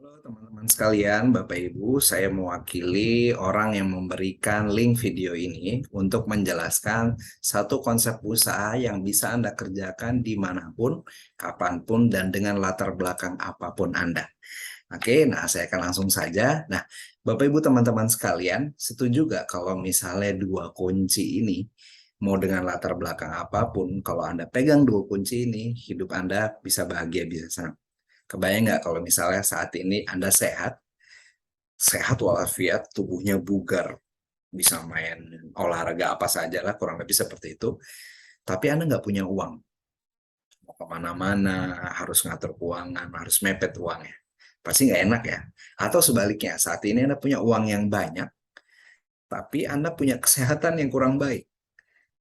Halo teman-teman sekalian, Bapak Ibu, saya mewakili orang yang memberikan link video ini untuk menjelaskan satu konsep usaha yang bisa Anda kerjakan dimanapun, kapanpun, dan dengan latar belakang apapun Anda. Oke, nah saya akan langsung saja. Nah, Bapak Ibu teman-teman sekalian, setuju gak kalau misalnya dua kunci ini, mau dengan latar belakang apapun, kalau Anda pegang dua kunci ini, hidup Anda bisa bahagia, bisa senang. Kebayang nggak kalau misalnya saat ini Anda sehat, sehat walafiat, tubuhnya bugar, bisa main olahraga apa saja lah, kurang lebih seperti itu. Tapi Anda nggak punya uang, mau kemana-mana, harus ngatur keuangan, harus mepet uangnya. Pasti nggak enak ya. Atau sebaliknya, saat ini Anda punya uang yang banyak, tapi Anda punya kesehatan yang kurang baik.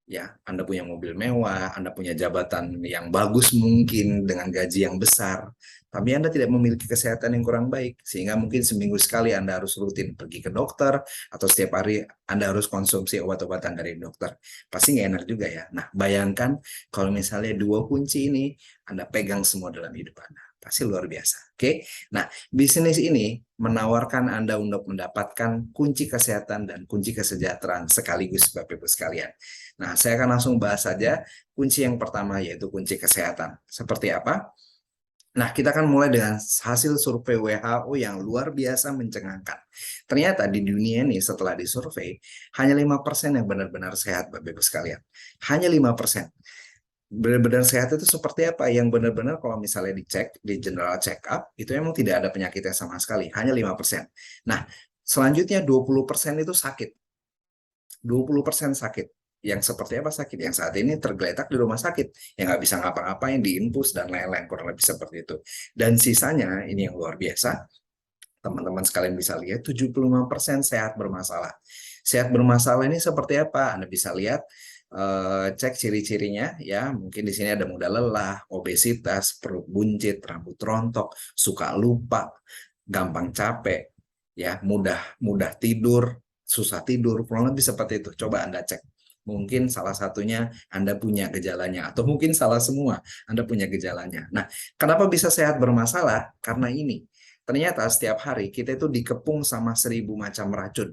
Ya, Anda punya mobil mewah, Anda punya jabatan yang bagus mungkin dengan gaji yang besar, tapi Anda tidak memiliki kesehatan yang kurang baik, sehingga mungkin seminggu sekali Anda harus rutin pergi ke dokter, atau setiap hari Anda harus konsumsi obat-obatan dari dokter. Pasti nggak enak juga ya. Nah, bayangkan kalau misalnya dua kunci ini Anda pegang semua dalam hidup Anda. Pasti luar biasa. Oke. Nah, bisnis ini menawarkan Anda untuk mendapatkan kunci kesehatan dan kunci kesejahteraan sekaligus Bapak Ibu sekalian. Nah, saya akan langsung bahas saja kunci yang pertama yaitu kunci kesehatan. Seperti apa? Nah, kita akan mulai dengan hasil survei WHO yang luar biasa mencengangkan. Ternyata di dunia ini setelah disurvei, hanya 5% yang benar-benar sehat, Bapak Ibu sekalian. Hanya 5%. Benar-benar sehat itu seperti apa? Yang benar-benar kalau misalnya dicek, di general check up, itu memang tidak ada penyakitnya sama sekali. Hanya 5%. Nah, selanjutnya 20% itu sakit. 20% sakit. Yang seperti apa sakit? Yang saat ini tergeletak di rumah sakit. Yang nggak bisa ngapa-ngapain, diinfus, dan lain-lain. Kurang lebih seperti itu. Dan sisanya, ini yang luar biasa, teman-teman sekalian bisa lihat, 75% sehat bermasalah. Sehat bermasalah ini seperti apa? Anda bisa lihat, cek ciri-cirinya ya. Mungkin di sini ada mudah lelah, obesitas, perut buncit, rambut rontok, suka lupa, gampang capek, ya, mudah mudah tidur, susah tidur, kurang lebih seperti itu. Coba Anda cek. Mungkin salah satunya Anda punya gejalanya, atau mungkin salah semua Anda punya gejalanya. Nah, kenapa bisa sehat bermasalah? Karena ini, ternyata setiap hari kita itu dikepung sama 1.000 macam racun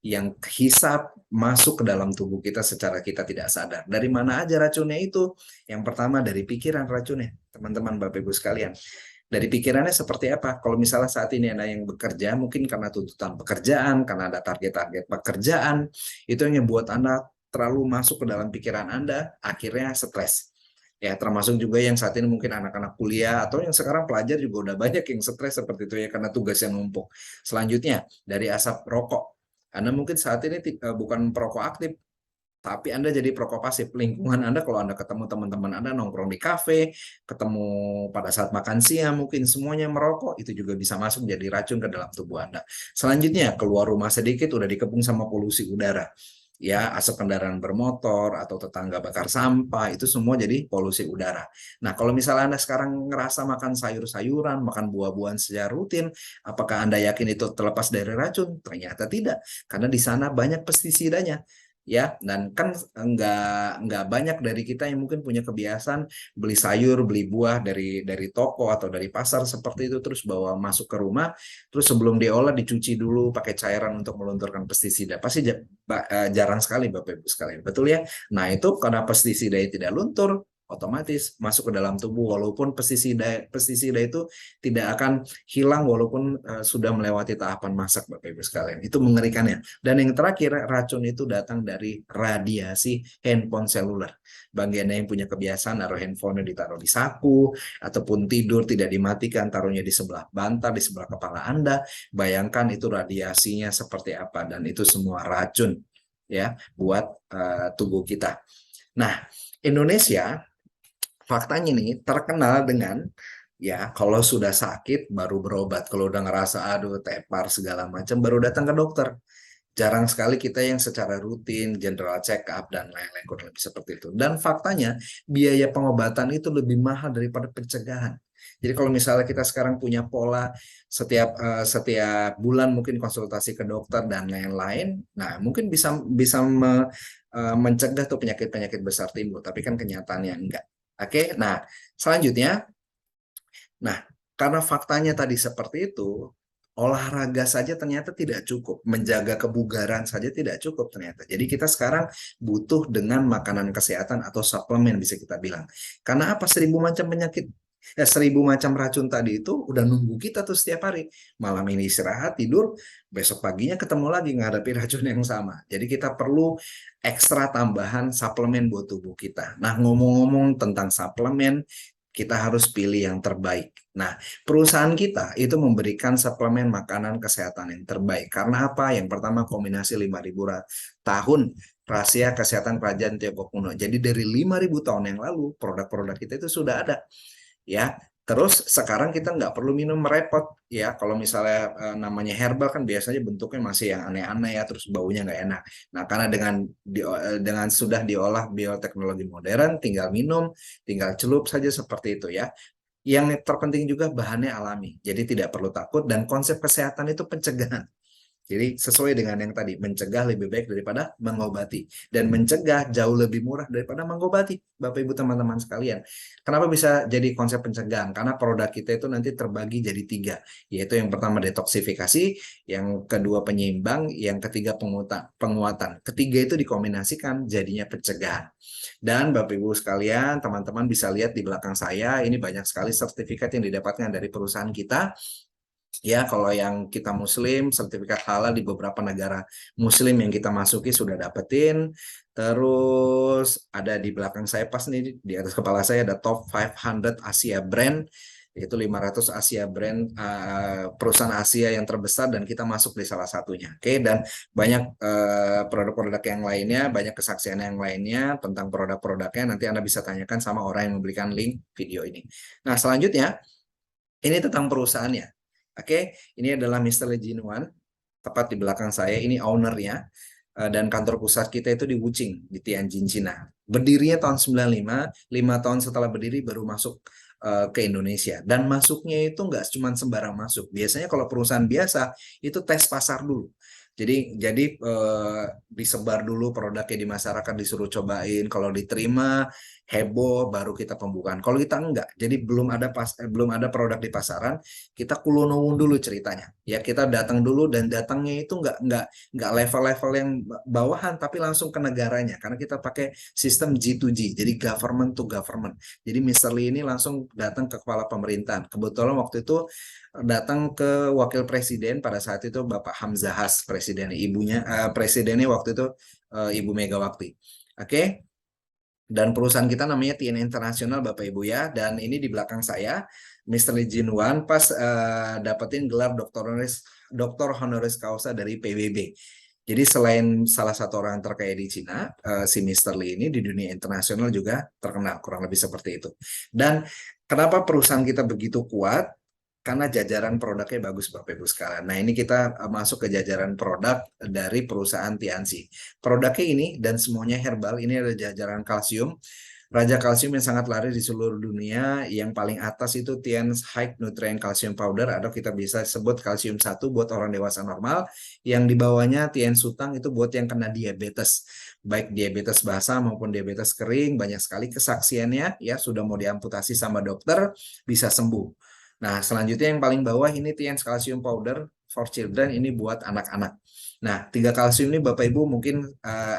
yang hisap masuk ke dalam tubuh kita secara kita tidak sadar. Dari mana aja racunnya itu? Yang pertama dari pikiran racunnya, teman-teman Bapak Ibu sekalian. Dari pikirannya seperti apa? Kalau misalnya saat ini Anda yang bekerja, mungkin karena tuntutan pekerjaan, karena ada target-target pekerjaan, itu yang membuat Anda terlalu masuk ke dalam pikiran Anda, akhirnya stres. Ya, termasuk juga yang saat ini mungkin anak-anak kuliah atau yang sekarang pelajar juga udah banyak yang stres seperti itu ya karena tugas yang numpuk. Selanjutnya, dari asap rokok. Anda mungkin saat ini bukan perokok aktif, tapi Anda jadi perokok pasif. Lingkungan Anda, kalau Anda ketemu teman-teman Anda nongkrong di kafe, ketemu pada saat makan siang, mungkin semuanya merokok, itu juga bisa masuk jadi racun ke dalam tubuh Anda. Selanjutnya, keluar rumah sedikit udah dikepung sama polusi udara. Ya, asap kendaraan bermotor atau tetangga bakar sampah, itu semua jadi polusi udara. Nah, kalau misalnya Anda sekarang ngerasa makan sayur-sayuran, makan buah-buahan secara rutin, apakah Anda yakin itu terlepas dari racun? Ternyata tidak, karena di sana banyak pestisidanya. Ya, dan kan nggak banyak dari kita yang mungkin punya kebiasaan beli sayur, beli buah dari toko atau dari pasar seperti itu terus bawa masuk ke rumah, terus sebelum diolah dicuci dulu pakai cairan untuk melunturkan pestisida. Pasti jarang sekali Bapak Ibu sekalian. Betul ya? Nah, itu karena pestisida tidak luntur, otomatis masuk ke dalam tubuh walaupun pestisida pestisida itu tidak akan hilang walaupun sudah melewati tahapan masak Bapak Ibu sekalian. Itu mengerikannya. Dan yang terakhir, racun itu datang dari radiasi handphone seluler. Bagi Anda yang punya kebiasaan naruh handphonenya ditaruh di saku, ataupun tidur tidak dimatikan, taruhnya di sebelah bantal, di sebelah kepala Anda, bayangkan itu radiasinya seperti apa, dan itu semua racun ya buat tubuh kita. Nah, Indonesia faktanya nih terkenal dengan ya kalau sudah sakit baru berobat. Kalau udah ngerasa aduh tepar segala macam baru datang ke dokter. Jarang sekali kita yang secara rutin general check up dan lain-lain kurang lebih seperti itu. Dan faktanya biaya pengobatan itu lebih mahal daripada pencegahan. Jadi kalau misalnya kita sekarang punya pola setiap bulan mungkin konsultasi ke dokter dan lain-lain, nah mungkin bisa bisa mencegah tuh penyakit-penyakit besar timbul, tapi kan kenyataannya enggak. Oke, nah selanjutnya, nah Karena faktanya tadi seperti itu, olahraga saja ternyata tidak cukup, menjaga kebugaran saja tidak cukup ternyata. Jadi kita sekarang butuh dengan makanan kesehatan atau suplemen bisa kita bilang. Karena apa? 1.000 macam penyakit, 1.000 macam racun tadi itu udah nunggu kita tuh setiap hari. Malam ini istirahat, tidur, besok paginya ketemu lagi menghadapi racun yang sama. Jadi kita perlu ekstra tambahan suplemen buat tubuh kita. Nah, ngomong-ngomong tentang suplemen, kita harus pilih yang terbaik. Nah, perusahaan kita itu memberikan suplemen makanan kesehatan yang terbaik. Karena apa? Yang pertama, kombinasi 5.000 tahun rahasia kesehatan kerajaan Tiongkok kuno. Jadi dari 5.000 tahun yang lalu, produk-produk kita itu sudah ada. Ya, terus sekarang kita nggak perlu minum repot. Ya, kalau misalnya namanya herbal kan biasanya bentuknya masih yang aneh-aneh ya, terus baunya nggak enak. Nah, karena dengan sudah diolah bioteknologi modern, tinggal minum, tinggal celup saja seperti itu ya. Yang terpenting juga bahannya alami, jadi tidak perlu takut dan konsep kesehatan itu pencegahan. Jadi sesuai dengan yang tadi, mencegah lebih baik daripada mengobati. Dan mencegah jauh lebih murah daripada mengobati, Bapak Ibu teman-teman sekalian. Kenapa bisa jadi konsep pencegahan? Karena produk kita itu nanti terbagi jadi 3, yaitu yang pertama detoksifikasi, yang kedua penyeimbang, yang ketiga penguatan. Ketiga itu dikombinasikan jadinya pencegahan. Dan Bapak Ibu sekalian, teman-teman bisa lihat di belakang saya, ini banyak sekali sertifikat yang didapatkan dari perusahaan kita. Ya, kalau yang kita muslim, sertifikat halal di beberapa negara muslim yang kita masuki sudah dapetin. Terus ada di belakang saya pas nih, di atas kepala saya ada top 500 Asia brand, yaitu 500 Asia brand perusahaan Asia yang terbesar dan kita masuk di salah satunya. Oke, dan banyak produk-produk yang lainnya, banyak kesaksian yang lainnya tentang produk-produknya nanti Anda bisa tanyakan sama orang yang memberikan link video ini. Nah, selanjutnya ini tentang perusahaannya. Oke, ini adalah Mr. Jinuan, tepat di belakang saya. Ini ownernya, dan kantor pusat kita itu di Wuching, di Tianjin, Cina. Berdirinya tahun 95, 5 tahun setelah berdiri baru masuk ke Indonesia. Dan masuknya itu nggak cuma sembarang masuk. Biasanya kalau perusahaan biasa, itu tes pasar dulu. Jadi disebar dulu produknya di masyarakat, disuruh cobain. Kalau diterima, heboh, baru kita pembukaan. Kalau kita enggak, jadi belum ada produk di pasaran, kita kulonowun dulu ceritanya. Ya, kita datang dulu dan datangnya itu enggak level-level yang bawahan, tapi langsung ke negaranya. Karena kita pakai sistem G2G, jadi government to government. Jadi Mr. Lee ini langsung datang ke kepala pemerintahan. Kebetulan waktu itu datang ke wakil presiden pada saat itu Bapak Hamzahas presiden, presidennya waktu itu Ibu Megawati. Oke. Dan perusahaan kita namanya TN Internasional Bapak Ibu ya. Dan ini di belakang saya Mr. Lee Jinwan pas dapetin gelar doktor honoris causa dari PBB. Jadi selain salah satu orang terkaya di Cina, si Mr. Lee ini di dunia internasional juga terkenal, kurang lebih seperti itu. Dan kenapa perusahaan kita begitu kuat? Karena jajaran produknya bagus Bapak Ibu sekalian. Nah, ini kita masuk ke jajaran produk dari perusahaan Tianxi. Produknya ini dan semuanya herbal, ini ada jajaran kalsium. Raja kalsium yang sangat laris di seluruh dunia, yang paling atas itu Tian's High Nutrient Calcium Powder, atau kita bisa sebut kalsium 1 buat orang dewasa normal. Yang di bawahnya Tien Sutang itu buat yang kena diabetes, baik diabetes basah maupun diabetes kering. Banyak sekali kesaksiannya ya, sudah mau diamputasi sama dokter, bisa sembuh. Nah, selanjutnya yang paling bawah ini Tien's Calcium Powder for Children, ini buat anak-anak. Nah, 3 kalsium ini Bapak Ibu mungkin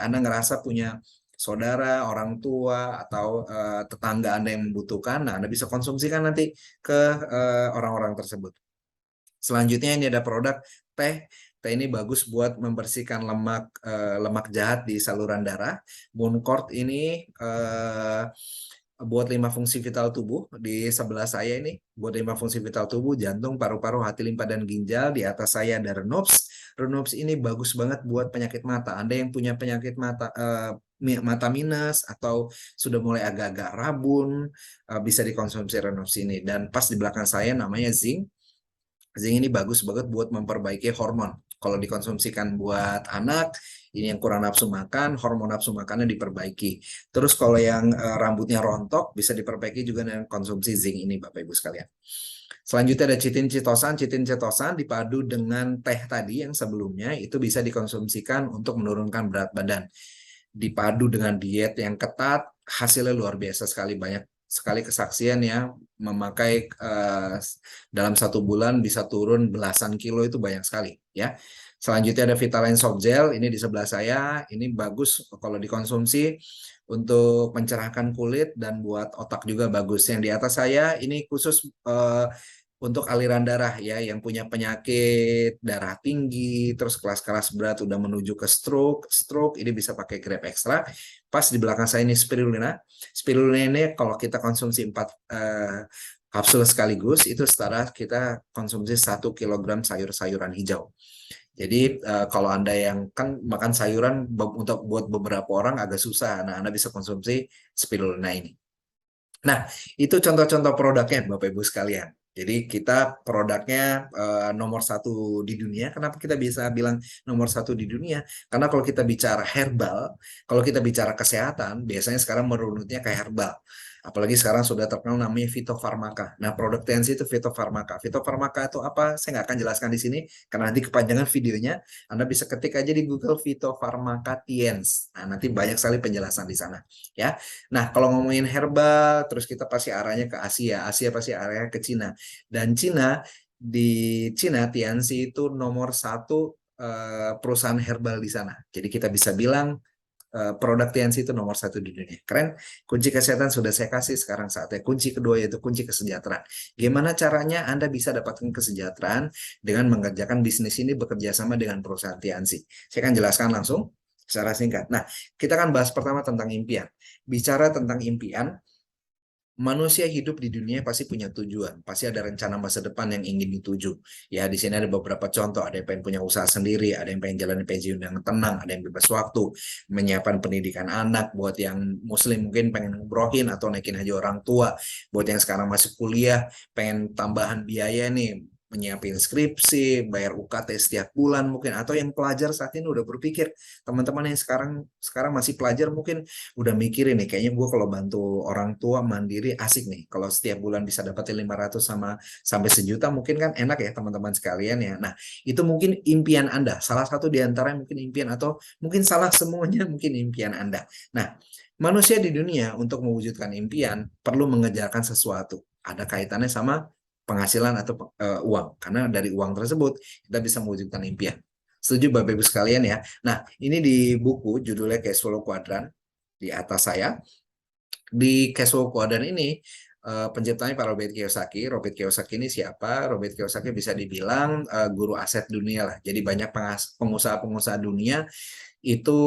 Anda ngerasa punya saudara, orang tua, atau tetangga Anda yang membutuhkan. Nah, Anda bisa konsumsikan nanti ke orang-orang tersebut. Selanjutnya ini ada produk teh. Teh ini bagus buat membersihkan lemak jahat di saluran darah. Mooncort ini buat 5 fungsi vital tubuh. Di sebelah saya ini buat 5 fungsi vital tubuh, jantung, paru-paru, hati, limpa, dan ginjal. Di atas saya ada Renops. Renops ini bagus banget buat penyakit mata. Anda yang punya penyakit mata minus atau sudah mulai agak-agak rabun, bisa dikonsumsi Renops ini. Dan pas di belakang saya namanya zinc. Zinc ini bagus banget buat memperbaiki hormon. Kalau dikonsumsikan buat anak, ini yang kurang nafsu makan, hormon nafsu makannya diperbaiki. Terus kalau yang rambutnya rontok, bisa diperbaiki juga dengan konsumsi zinc ini Bapak Ibu sekalian. Selanjutnya ada chitin citosan. Chitin citosan dipadu dengan teh tadi yang sebelumnya, itu bisa dikonsumsikan untuk menurunkan berat badan. Dipadu dengan diet yang ketat, hasilnya luar biasa sekali. Banyak sekali kesaksian ya, memakai dalam 1 bulan bisa turun belasan kilo, itu banyak sekali ya. Selanjutnya ada Vitaline Soft Gel, ini di sebelah saya, ini bagus kalau dikonsumsi untuk mencerahkan kulit dan buat otak juga bagus. Yang di atas saya ini khusus untuk aliran darah ya, yang punya penyakit darah tinggi, terus kelas-kelas berat udah menuju ke stroke ini bisa pakai Grab Extra. Pas di belakang saya ini spirulina. Spirulina ini kalau kita konsumsi 4 kapsul sekaligus, itu setara kita konsumsi 1 kilogram sayur-sayuran hijau. Jadi kalau Anda yang kan makan sayuran untuk buat beberapa orang agak susah, nah Anda bisa konsumsi spirulina ini. Nah, itu contoh-contoh produknya Bapak Ibu sekalian. Jadi kita produknya nomor 1 di dunia. Kenapa kita bisa bilang nomor 1 di dunia? Karena kalau kita bicara herbal, kalau kita bicara kesehatan, biasanya sekarang merunutnya kayak herbal. Apalagi sekarang sudah terkenal namanya fitofarmaka. Nah, produk TNC itu fitofarmaka. Fitofarmaka itu apa? Saya nggak akan jelaskan di sini karena nanti kepanjangan videonya. Anda bisa ketik aja di Google fitofarmaka TNC. Nah, nanti banyak sekali penjelasan di sana. Ya. Nah, kalau ngomongin herbal, terus kita pasti arahnya ke Asia. Asia pasti arahnya ke Cina. Dan di Cina, TNC itu nomor 1 perusahaan herbal di sana. Jadi kita bisa bilang produk TNC itu nomor 1 di dunia. Keren. Kunci kesehatan sudah saya kasih, sekarang saatnya kunci kedua yaitu kunci kesejahteraan. Gimana caranya Anda bisa dapatkan kesejahteraan dengan mengerjakan bisnis ini bekerja sama dengan perusahaan TNC? Saya akan jelaskan langsung secara singkat. Nah, kita akan bahas pertama tentang impian. Bicara tentang impian, manusia hidup di dunia pasti punya tujuan, pasti ada rencana masa depan yang ingin dituju. Ya, di sini ada beberapa contoh, ada yang pengen punya usaha sendiri, ada yang pengen jalan pensiun yang tenang, ada yang bebas waktu, menyiapkan pendidikan anak, buat yang muslim mungkin pengen ngumrohin atau naikin haji orang tua, buat yang sekarang masih kuliah, pengen tambahan biaya nih, menyiapin skripsi, bayar UKT setiap bulan mungkin, atau yang pelajar saat ini udah berpikir, teman-teman yang sekarang masih pelajar mungkin udah mikirin nih, kayaknya gue kalau bantu orang tua mandiri asik nih. Kalau setiap bulan bisa dapatin 500 sampai sejuta mungkin kan enak ya teman-teman sekalian ya. Nah, itu mungkin impian Anda. Salah satu di antara mungkin impian atau mungkin salah semuanya mungkin impian Anda. Nah, manusia di dunia untuk mewujudkan impian perlu mengejarkan sesuatu. Ada kaitannya sama penghasilan atau uang. Karena dari uang tersebut kita bisa mewujudkan impian. Setuju Bapak Ibu sekalian ya. Nah, ini di buku judulnya Cash Flow Quadrant di atas saya. Di Cash Flow Quadrant ini penciptanya Pak Robert Kiyosaki. Robert Kiyosaki ini siapa? Robert Kiyosaki bisa dibilang guru aset dunia lah. Jadi banyak pengusaha-pengusaha dunia itu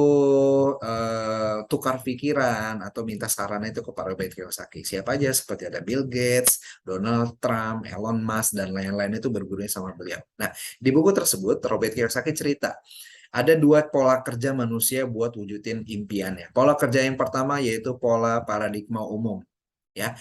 tukar pikiran atau minta saran itu ke Pak Robert Kiyosaki. Siapa aja seperti ada Bill Gates, Donald Trump, Elon Musk, dan lain-lain itu bergurunya sama beliau. Nah, di buku tersebut Robert Kiyosaki cerita ada 2 pola kerja manusia buat wujudin impiannya. Pola kerja yang pertama yaitu pola paradigma umum. Ya,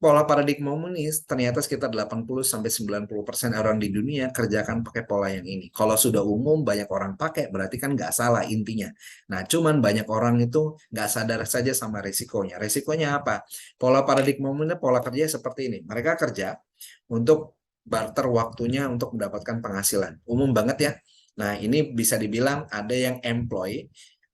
pola paradigma umum ini ternyata sekitar 80-90% orang di dunia kerjakan pakai pola yang ini. Kalau sudah umum banyak orang pakai, berarti kan nggak salah intinya. Nah, cuman banyak orang itu nggak sadar saja sama resikonya. Resikonya apa? Pola paradigma umum ini pola kerja seperti ini. Mereka kerja untuk barter waktunya untuk mendapatkan penghasilan. Umum banget ya. Nah, ini bisa dibilang ada yang employ,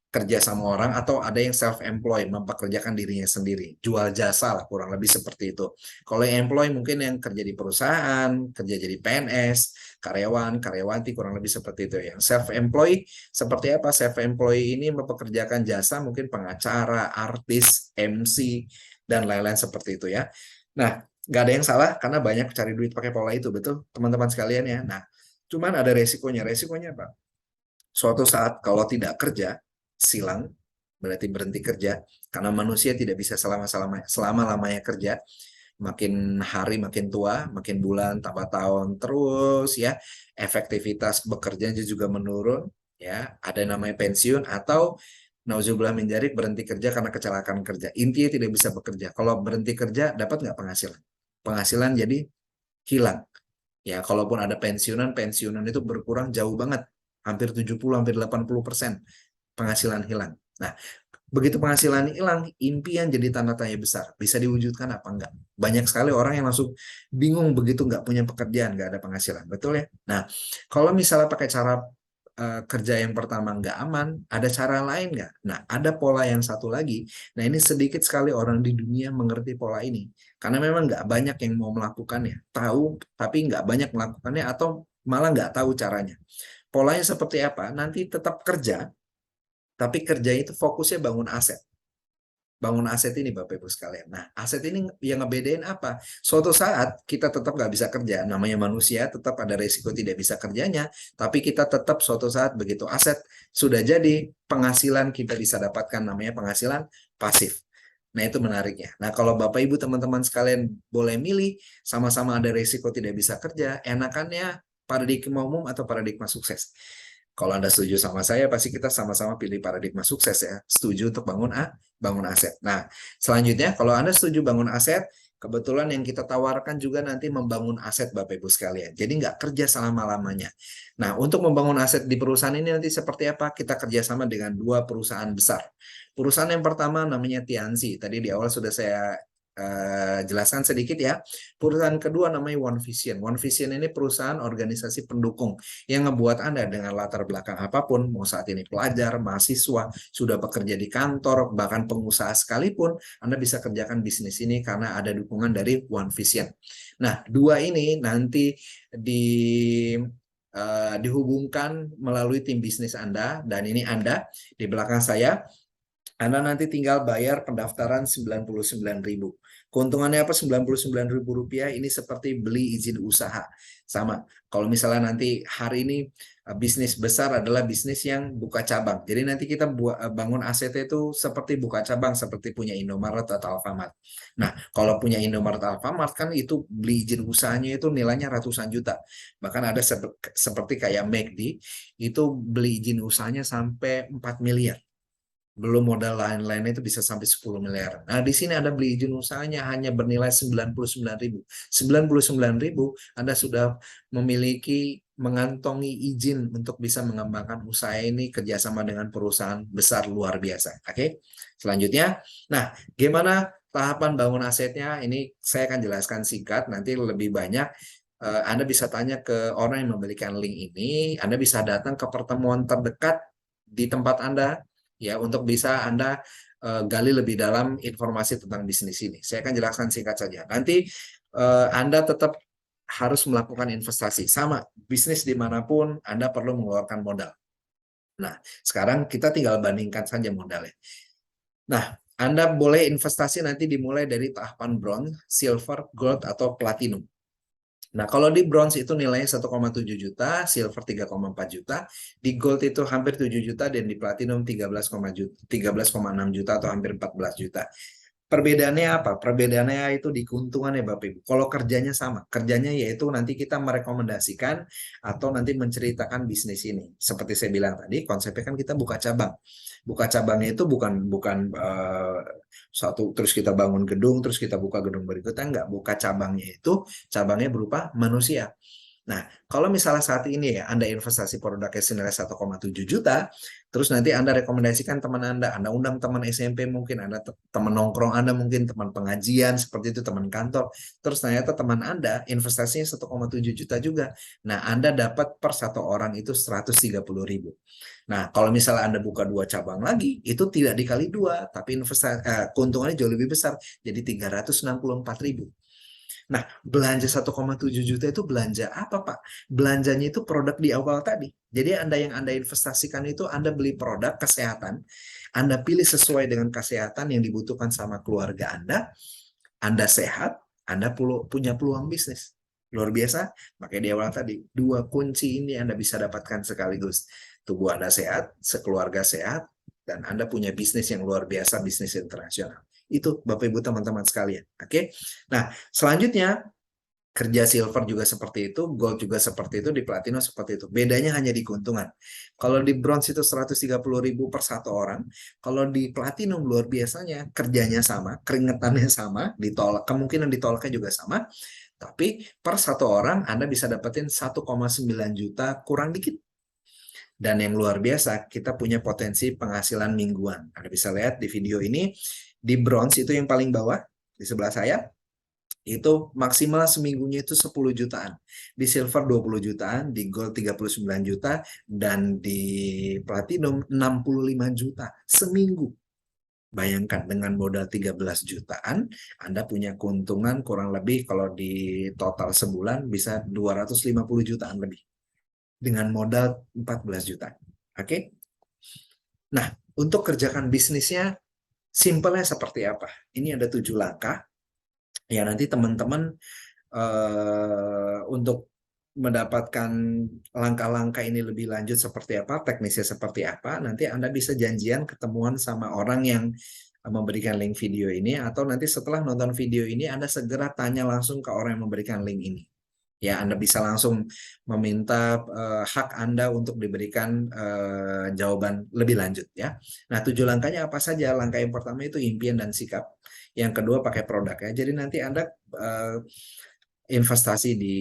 kerja sama orang, atau ada yang self-employed, mempekerjakan dirinya sendiri. Jual jasa lah, kurang lebih seperti itu. Kalau yang employ mungkin yang kerja di perusahaan, kerja jadi PNS, karyawan, karyawati, kurang lebih seperti itu. Yang self-employed, seperti apa? Self-employed ini mempekerjakan jasa mungkin pengacara, artis, MC, dan lain-lain seperti itu ya. Nah, nggak ada yang salah karena banyak cari duit pakai pola itu, betul teman-teman sekalian ya. Nah, cuman ada resikonya. Resikonya apa? Suatu saat kalau tidak kerja, silang, berarti berhenti kerja. Karena manusia tidak bisa selama-lamanya kerja. Makin hari makin tua, makin bulan tambah tahun terus ya. Efektivitas bekerjanya juga menurun ya. Ada namanya pensiun atau nauzubillah min dzalik berhenti kerja karena kecelakaan kerja. Intinya tidak bisa bekerja. Kalau berhenti kerja dapat nggak penghasilan? Penghasilan jadi hilang. Ya, kalaupun ada pensiunan itu berkurang jauh banget. Hampir 70, hampir 80% penghasilan hilang. Nah, begitu penghasilan hilang, impian jadi tanda tanya besar. Bisa diwujudkan apa enggak? Banyak sekali orang yang langsung bingung begitu nggak punya pekerjaan, nggak ada penghasilan. Betul ya? Nah, kalau misalnya pakai cara kerja yang pertama nggak aman, ada cara lain nggak? Nah, ada pola yang satu lagi. Nah, ini sedikit sekali orang di dunia mengerti pola ini. Karena memang nggak banyak yang mau melakukannya. Tahu, tapi nggak banyak melakukannya atau malah nggak tahu caranya. Polanya seperti apa? Nanti tetap kerja, tapi kerja itu fokusnya bangun aset. Bangun aset ini Bapak Ibu sekalian. Nah, aset ini yang ngebedain apa? Suatu saat kita tetap nggak bisa kerja. Namanya manusia tetap ada resiko tidak bisa kerjanya. Tapi kita tetap suatu saat begitu aset sudah jadi, penghasilan kita bisa dapatkan namanya penghasilan pasif. Nah, itu menariknya. Nah, kalau Bapak Ibu teman-teman sekalian boleh milih, sama-sama ada resiko tidak bisa kerja, enakannya paradigma umum atau paradigma sukses. Kalau Anda setuju sama saya, pasti kita sama-sama pilih paradigma sukses ya. Setuju untuk bangun aset. Nah, selanjutnya kalau Anda setuju bangun aset, kebetulan yang kita tawarkan juga nanti membangun aset Bapak Ibu sekalian. Jadi nggak kerja selama-lamanya. Nah, untuk membangun aset di perusahaan ini nanti seperti apa? Kita kerjasama dengan dua perusahaan besar. Perusahaan yang pertama namanya Tianzi. Tadi di awal sudah saya jelaskan sedikit ya. Perusahaan kedua namanya One Vision. One Vision ini perusahaan organisasi pendukung yang ngebuat Anda dengan latar belakang apapun, mau saat ini pelajar, mahasiswa, sudah bekerja di kantor, bahkan pengusaha sekalipun, Anda bisa kerjakan bisnis ini karena ada dukungan dari One Vision. Nah, dua ini nanti dihubungkan melalui tim bisnis Anda, dan ini Anda di belakang saya. Anda nanti tinggal bayar pendaftaran 99.000. Keuntungannya apa? 99.000 rupiah ini seperti beli izin usaha. Sama. Kalau misalnya nanti hari ini bisnis besar adalah bisnis yang buka cabang. Jadi nanti kita bangun aset itu seperti buka cabang, seperti punya Indomaret atau Alfamart. Nah, kalau punya Indomaret atau Alfamart kan itu beli izin usahanya itu nilainya ratusan juta. Bahkan ada seperti kayak McD, itu beli izin usahanya sampai 4 miliar. Belum modal lain-lainnya itu bisa sampai 10 miliar. Nah, di sini Anda beli izin usahanya hanya bernilai 99.000. 99.000 Anda sudah memiliki mengantongi izin untuk bisa mengembangkan usaha ini kerjasama dengan perusahaan besar luar biasa. Oke, selanjutnya. Nah, gimana tahapan bangun asetnya? Ini saya akan jelaskan singkat, nanti lebih banyak Anda bisa tanya ke orang yang memberikan link ini. Anda bisa datang ke pertemuan terdekat di tempat Anda ya untuk bisa Anda gali lebih dalam informasi tentang bisnis ini. Saya akan jelaskan singkat saja. Nanti Anda tetap harus melakukan investasi. Sama, bisnis dimanapun Anda perlu mengeluarkan modal. Nah, sekarang kita tinggal bandingkan saja modalnya. Nah, Anda boleh investasi nanti dimulai dari tahapan bronze, silver, gold, atau platinum. Nah, kalau di bronze itu nilainya 1,7 juta, silver 3,4 juta, di gold itu hampir 7 juta, dan di platinum 13,6 juta atau hampir 14 juta. Perbedaannya apa? Perbedaannya itu di keuntungannya Bapak Ibu. Kalau kerjanya sama, kerjanya yaitu nanti kita merekomendasikan atau nanti menceritakan bisnis ini. Seperti saya bilang tadi, konsepnya kan kita buka cabang. Buka cabangnya itu bukan satu terus kita bangun gedung, terus kita buka gedung berikutnya, enggak. Buka cabangnya berupa manusia. Nah, kalau misalnya saat ini ya Anda investasi produknya senilai 1,7 juta, terus nanti Anda rekomendasikan teman Anda undang teman SMP mungkin, Anda teman nongkrong Anda mungkin, teman pengajian, seperti itu, teman kantor, terus ternyata teman Anda investasinya 1,7 juta juga. Nah, Anda dapat per satu orang itu 130.000. Nah, kalau misalnya Anda buka dua cabang lagi, itu tidak dikali dua, tapi keuntungannya jauh lebih besar, jadi 364.000. Nah, belanja 1,7 juta itu belanja apa, Pak? Belanjanya itu produk di awal tadi. Jadi yang Anda investasikan itu Anda beli produk kesehatan, Anda pilih sesuai dengan kesehatan yang dibutuhkan sama keluarga Anda sehat, Anda punya peluang bisnis. Luar biasa, makanya di awal tadi, dua kunci ini Anda bisa dapatkan sekaligus. Tubuh Anda sehat, sekeluarga sehat, dan Anda punya bisnis yang luar biasa, bisnis internasional. Itu Bapak Ibu teman-teman sekalian. Oke. Nah, selanjutnya kerja silver juga seperti itu, gold juga seperti itu, di platinum seperti itu. Bedanya hanya di keuntungan. Kalau di bronze itu 130.000 per satu orang, kalau di platinum luar biasanya kerjanya sama, keringetannya sama, kemungkinan ditolaknya juga sama, tapi per satu orang Anda bisa dapetin 1,9 juta kurang dikit. Dan yang luar biasa, kita punya potensi penghasilan mingguan. Anda bisa lihat di video ini, di bronze itu yang paling bawah, di sebelah saya, Itu maksimal seminggunya itu 10 jutaan. Di silver 20 jutaan, di gold 39 juta, dan di platinum 65 juta seminggu. Bayangkan dengan modal 13 jutaan, Anda punya keuntungan kurang lebih kalau di total sebulan bisa 250 jutaan lebih dengan modal 14 juta. Oke? Nah, untuk kerjakan bisnisnya, simpelnya seperti apa? Ini ada 7 langkah. Ya, nanti teman-teman untuk mendapatkan langkah-langkah ini lebih lanjut seperti apa, teknisnya seperti apa, nanti Anda bisa janjian ketemuan sama orang yang memberikan link video ini, atau nanti setelah nonton video ini Anda segera tanya langsung ke orang yang memberikan link ini. Ya, Anda bisa langsung meminta hak Anda untuk diberikan jawaban lebih lanjut ya. Nah, 7 langkahnya apa saja? Langkah yang pertama itu impian dan sikap. Yang kedua pakai produk ya. Jadi nanti Anda investasi di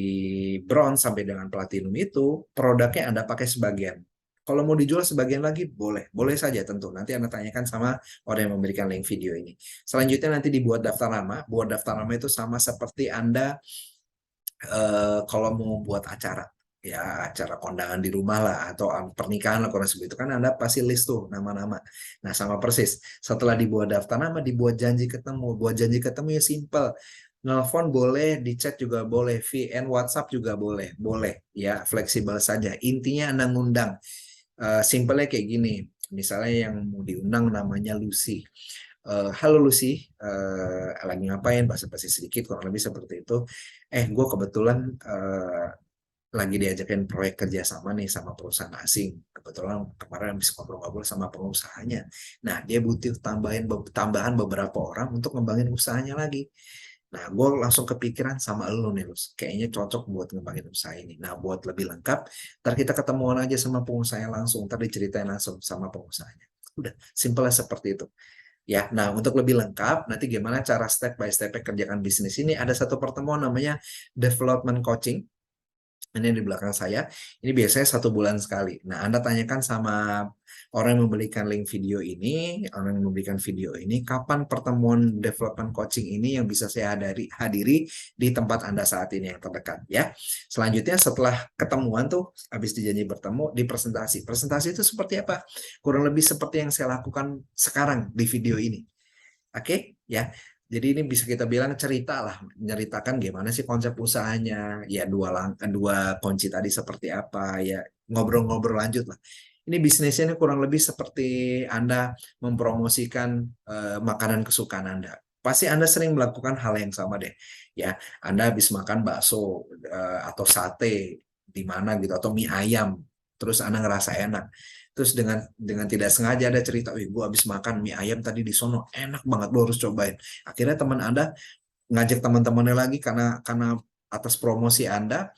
bronze sampai dengan platinum itu produknya Anda pakai sebagian. Kalau mau dijual sebagian lagi boleh, boleh saja tentu. Nanti Anda tanyakan sama orang yang memberikan link video ini. Selanjutnya nanti dibuat daftar nama. Buat daftar nama itu sama seperti Anda kalau mau buat acara, ya acara kondangan di rumah lah atau pernikahan lah kurang seperti itu kan Anda pasti list tuh nama-nama. Nah sama persis. Setelah dibuat daftar nama, dibuat janji ketemu. Buat janji ketemu ya simple. Nelfon boleh, di chat juga boleh, VN WhatsApp juga boleh, boleh ya fleksibel saja. Intinya Anda ngundang. Simpelnya kayak gini. Misalnya yang mau diundang namanya Lucy. Halo Lucy, lagi ngapain? Basa-basi sedikit, kurang lebih seperti itu. Gue kebetulan lagi diajakin proyek kerjasama nih sama perusahaan asing. Kebetulan kemarin habis ngobrol-ngobrol sama pengusahanya. Nah, dia butuh tambahan beberapa orang untuk ngembangin usahanya lagi. Nah, gue langsung kepikiran sama lo nih, Lus. Kayaknya cocok buat ngembangin usaha ini. Nah, buat lebih lengkap, ntar kita ketemuan aja sama pengusahanya langsung. Ntar diceritain langsung sama pengusahanya. Udah, simpelnya seperti itu. Ya, nah untuk lebih lengkap, nanti gimana cara step by step kerjakan bisnis ini, ada satu pertemuan namanya development coaching. Ini di belakang saya, ini biasanya 1 bulan sekali. Nah, Anda tanyakan sama orang yang memberikan link video ini, orang yang memberikan video ini, kapan pertemuan development coaching ini yang bisa saya hadiri di tempat Anda saat ini yang terdekat ya. Selanjutnya setelah ketemuan tuh, habis dijanji bertemu, di presentasi. Presentasi itu seperti apa? Kurang lebih seperti yang saya lakukan sekarang di video ini. Oke, ya. Jadi ini bisa kita bilang cerita lah, menceritakan gimana sih konsep usahanya, ya dua kunci tadi seperti apa, ya ngobrol-ngobrol lanjut lah. Ini bisnisnya ini kurang lebih seperti Anda mempromosikan makanan kesukaan Anda. Pasti Anda sering melakukan hal yang sama deh. Ya, Anda habis makan bakso atau sate di mana gitu atau mie ayam, terus Anda ngerasa enak. Terus dengan tidak sengaja ada cerita, wih gue habis makan mie ayam tadi di sono, enak banget, lo harus cobain. Akhirnya teman Anda ngajak teman-temannya lagi karena atas promosi Anda,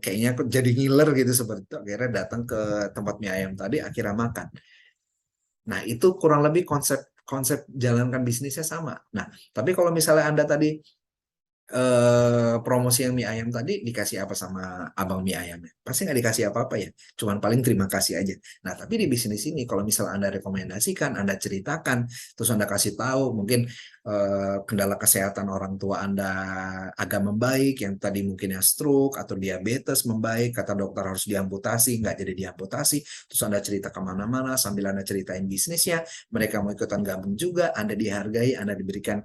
kayaknya jadi ngiler gitu seperti itu. Akhirnya datang ke tempat mie ayam tadi, akhirnya makan. Nah itu kurang lebih konsep konsep jalankan bisnisnya sama. Nah tapi kalau misalnya Anda tadi promosi yang mie ayam tadi dikasih apa sama abang mie ayamnya? Pasti nggak dikasih apa-apa ya, cuman paling terima kasih aja. Nah tapi di bisnis ini kalau misalnya Anda rekomendasikan, Anda ceritakan, terus Anda kasih tahu mungkin kendala kesehatan orang tua Anda agak membaik, yang tadi mungkin ya stroke atau diabetes membaik, kata dokter harus diamputasi, nggak jadi diamputasi, terus Anda cerita kemana-mana sambil Anda ceritain bisnisnya, mereka mau ikutan gabung juga, Anda dihargai, Anda diberikan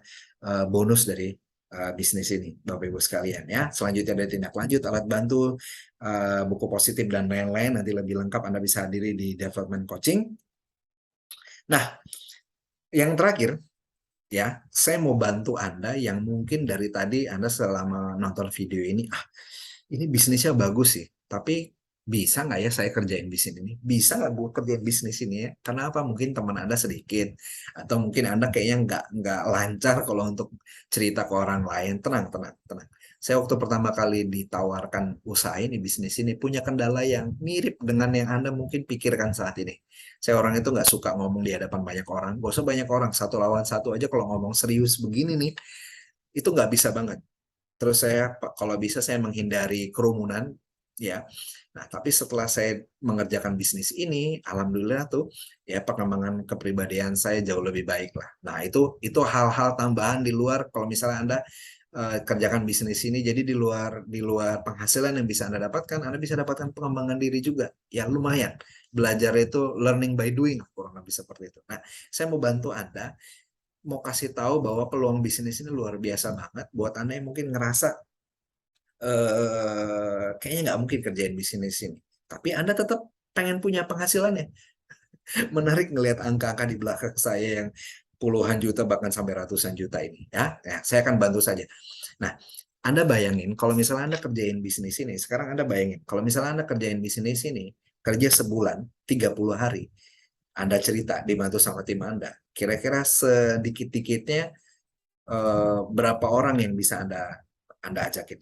bonus dari bisnis ini, Bapak Ibu sekalian ya. Selanjutnya ada tindak lanjut, alat bantu, buku positif dan lain-lain. Nanti lebih lengkap Anda bisa hadiri di development coaching. Nah, yang terakhir ya, saya mau bantu Anda yang mungkin dari tadi Anda selama nonton video ini bisnisnya bagus sih, tapi bisa nggak ya saya kerjain bisnis ini? Bisa nggak gue kerjain bisnis ini ya? Karena apa? Mungkin teman Anda sedikit, atau mungkin Anda kayaknya nggak lancar kalau untuk cerita ke orang lain. Tenang, tenang, tenang. Saya waktu pertama kali ditawarkan usaha ini, bisnis ini, punya kendala yang mirip dengan yang Anda mungkin pikirkan saat ini. Saya orang itu nggak suka ngomong di hadapan banyak orang. Gak usah banyak orang, satu lawan satu aja kalau ngomong serius begini nih, itu nggak bisa banget. Terus saya kalau bisa saya menghindari kerumunan ya. Nah, tapi setelah saya mengerjakan bisnis ini, alhamdulillah tuh ya pengembangan kepribadian saya jauh lebih baik lah. Nah, itu hal-hal tambahan di luar kalau misalnya Anda kerjakan bisnis ini. Jadi di luar penghasilan yang bisa Anda dapatkan, Anda bisa dapatkan pengembangan diri juga. Ya lumayan. Belajar itu learning by doing, kurang lebih seperti itu. Nah, saya mau bantu Anda, mau kasih tahu bahwa peluang bisnis ini luar biasa banget buat Anda yang mungkin ngerasa kayaknya nggak mungkin kerjain bisnis ini. Tapi Anda tetap pengen punya penghasilannya. Menarik ngelihat angka-angka di belakang saya yang puluhan juta bahkan sampai ratusan juta ini. Ya, saya akan bantu saja. Nah, Anda bayangin kalau misalnya Anda kerjain bisnis ini, sekarang Anda bayangin kalau misalnya Anda kerjain bisnis ini, kerja sebulan, 30 hari, Anda cerita dibantu sama tim Anda, kira-kira sedikit-dikitnya berapa orang yang bisa Anda ajakin?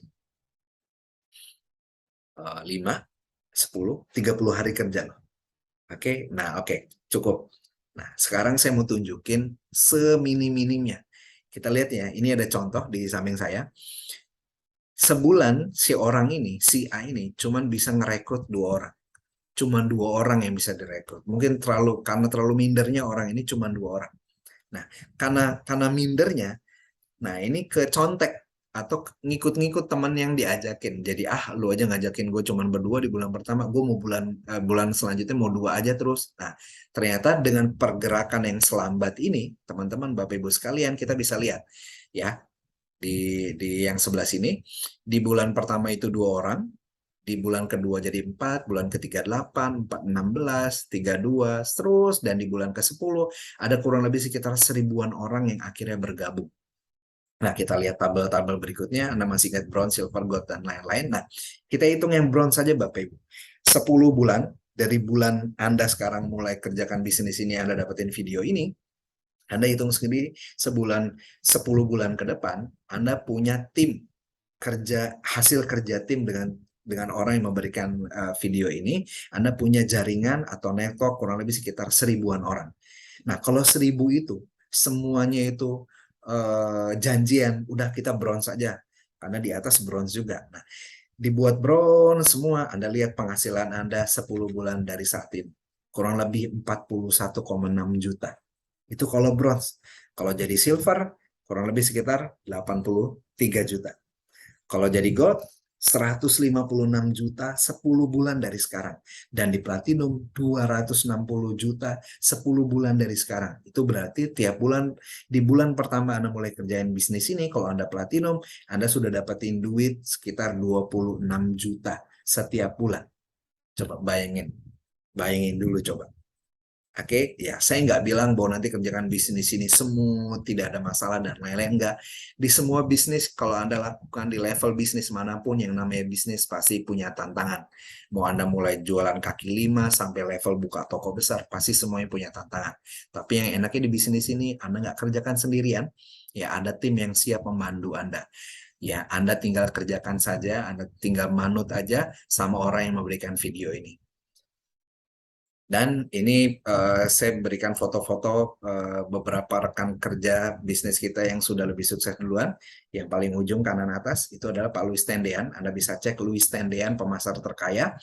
5, 10, 30 hari kerja. Oke, nah oke, cukup. Nah, sekarang saya mau tunjukin semini-minimnya. Kita lihat ya, ini ada contoh di samping saya. Sebulan si orang ini, si A ini, cuman bisa ngerekrut 2 orang. Cuman 2 orang yang bisa direkrut. Mungkin karena terlalu mindernya orang ini cuman 2 orang. Nah, karena mindernya, nah ini kecontek atau ngikut-ngikut teman yang diajakin. Jadi lu aja ngajakin gue cuman berdua di bulan pertama, gue mau bulan selanjutnya mau 2 aja terus. Nah, ternyata dengan pergerakan yang selambat ini, teman-teman Bapak Ibu sekalian, kita bisa lihat ya di yang sebelah sini, di bulan pertama itu 2 orang, di bulan kedua jadi 4, bulan ketiga 8, 4, 16, 32, terus, dan di bulan ke-10 ada kurang lebih sekitar 1000-an orang yang akhirnya bergabung. Nah, kita lihat tabel-tabel berikutnya, Anda masih ingat bronze, silver, gold, dan lain-lain. Nah, kita hitung yang bronze saja Bapak Ibu. 10 bulan, dari bulan Anda sekarang mulai kerjakan bisnis ini, Anda dapetin video ini, Anda hitung sendiri sebulan, 10 bulan ke depan, Anda punya tim hasil kerja tim dengan orang yang memberikan video ini, Anda punya jaringan atau network kurang lebih sekitar 1000-an orang. Nah, kalau 1000 itu semuanya itu janjian, udah kita bronze saja, karena di atas bronze juga. Nah, dibuat bronze semua, Anda lihat penghasilan Anda 10 bulan dari saat ini, kurang lebih 41,6 juta. Itu kalau bronze. Kalau jadi silver, kurang lebih sekitar 83 juta. Kalau jadi gold, 156 juta 10 bulan dari sekarang. Dan di platinum 260 juta 10 bulan dari sekarang. Itu berarti tiap bulan, di bulan pertama Anda mulai kerjain bisnis ini, kalau Anda platinum, Anda sudah dapetin duit sekitar 26 juta setiap bulan. Coba bayangin. Bayangin dulu coba. Oke, ya saya nggak bilang bahwa nanti kerjakan bisnis ini semua tidak ada masalah dan lain-lain, enggak. Di semua bisnis, kalau Anda lakukan di level bisnis manapun, yang namanya bisnis pasti punya tantangan. Mau Anda mulai jualan kaki lima sampai level buka toko besar, pasti semuanya punya tantangan. Tapi yang enaknya di bisnis ini, Anda nggak kerjakan sendirian, ya ada tim yang siap memandu Anda. Ya, Anda tinggal kerjakan saja, Anda tinggal manut aja sama orang yang memberikan video ini. Dan ini saya berikan foto-foto beberapa rekan kerja bisnis kita yang sudah lebih sukses duluan. Yang paling ujung kanan atas itu adalah Pak Louis Tendean. Anda bisa cek Louis Tendean, pemasar terkaya.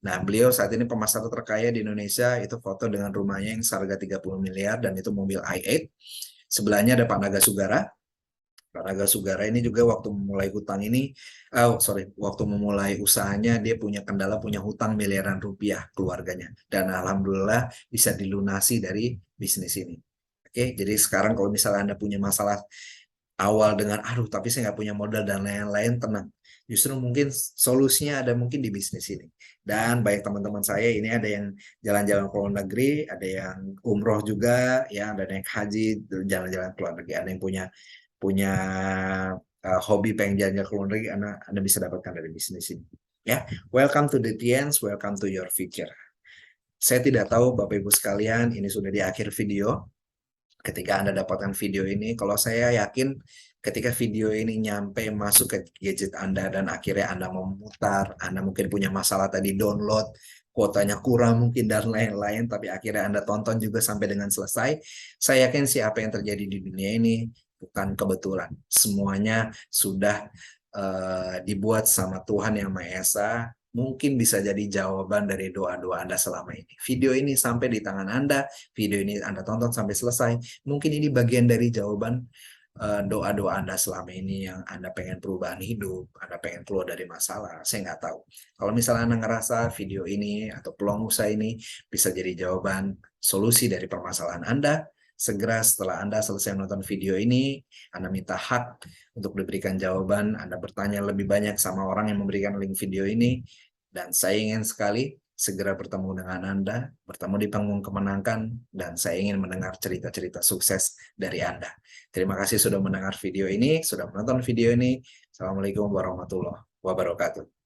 Nah, beliau saat ini pemasar terkaya di Indonesia. Itu foto dengan rumahnya yang seharga 30 miliar dan itu mobil i8. Sebelahnya ada Pak Naga Sugara. Pak Naga Sugara ini juga waktu memulai waktu memulai usahanya dia punya kendala, punya hutang miliaran rupiah keluarganya, dan alhamdulillah bisa dilunasi dari bisnis ini. Oke, jadi sekarang kalau misalnya Anda punya masalah awal dengan tapi saya nggak punya modal dan lain-lain, tenang. Justru mungkin solusinya ada mungkin di bisnis ini. Dan banyak teman-teman saya ini ada yang jalan-jalan ke luar negeri, ada yang umroh juga, ya, ada yang haji, jalan-jalan ke luar negeri, ada yang punya hobi pengen jalan ke luar negeri, Anda bisa dapatkan dari bisnis ini. Ya, welcome to the TNs, welcome to your future. Saya tidak tahu Bapak Ibu sekalian, ini sudah di akhir video. Ketika Anda dapatkan video ini, kalau saya yakin ketika video ini nyampe masuk ke gadget Anda dan akhirnya Anda memutar, Anda mungkin punya masalah tadi download, kuotanya kurang mungkin dan lain-lain, tapi akhirnya Anda tonton juga sampai dengan selesai. Saya yakin apa yang terjadi di dunia ini bukan kebetulan. Semuanya sudah dibuat sama Tuhan Yang Maha Esa. Mungkin bisa jadi jawaban dari doa-doa Anda selama ini. Video ini sampai di tangan Anda, video ini Anda tonton sampai selesai. Mungkin ini bagian dari jawaban doa-doa Anda selama ini yang Anda pengen perubahan hidup, Anda pengen keluar dari masalah, saya nggak tahu. Kalau misalnya Anda ngerasa video ini atau peluang usaha ini bisa jadi jawaban solusi dari permasalahan Anda, segera setelah Anda selesai menonton video ini, Anda minta hak untuk diberikan jawaban, Anda bertanya lebih banyak sama orang yang memberikan link video ini, dan saya ingin sekali segera bertemu dengan Anda, bertemu di panggung kemenangan, dan saya ingin mendengar cerita-cerita sukses dari Anda. Terima kasih sudah mendengar video ini, sudah menonton video ini. Assalamualaikum warahmatullahi wabarakatuh.